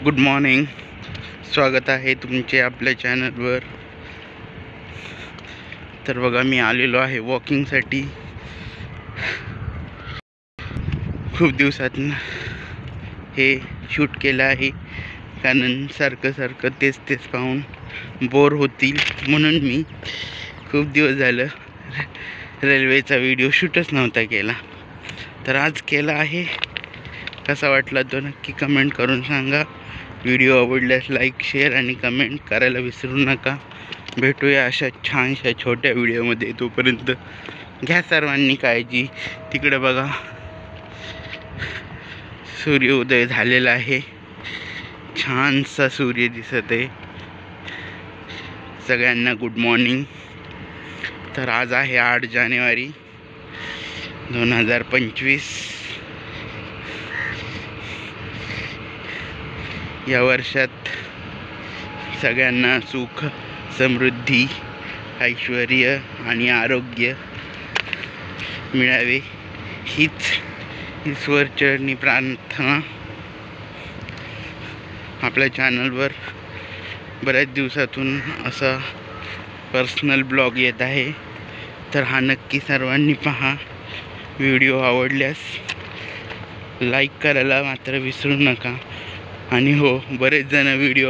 Good morning. स्वागत आहे तुमचे आपल्या चॅनलवर. तर बघा, मी आलेलो आहे वॉकिंगसाठी. खूप दिवसातून हे शूट केलं आहे, कारण सारखं तेच पाहून बोर होतील म्हणून मी खूप दिवस झालं रेल्वेचा व्हिडिओ शूटच नव्हता केला. तर आज केला आहे. कसा वाटला तो नक्की कमेंट करून सांगा. व्हिडिओ आवडल्यास लाईक, शेअर आणि कमेंट करायला विसरू नका. भेटूया अशा छानशा छोट्या व्हिडिओमध्ये. तोपर्यंत घ्या सर्वांनी काळजी. तिकडे बघा, सूर्योदय झालेला आहे. छानसा सूर्य दिसत आहे. सगळ्यांना गुड मॉर्निंग. तर आज आहे 8 जानेवारी 2025. या वर्षात सगळ्यांना सुख, समृद्धी, ऐश्वर्य आणि आरोग्य मिळावे हीच ईश्वरचरणी प्रार्थना. आपल्या चॅनलवर बऱ्याच दिवसातून असा पर्सनल ब्लॉग येत आहे, तर हा नक्की सर्वांनी पहा. व्हिडिओ आवडल्यास लाईक करायला मात्र विसरू नका. आणि हो, बरेच जण व्हिडिओ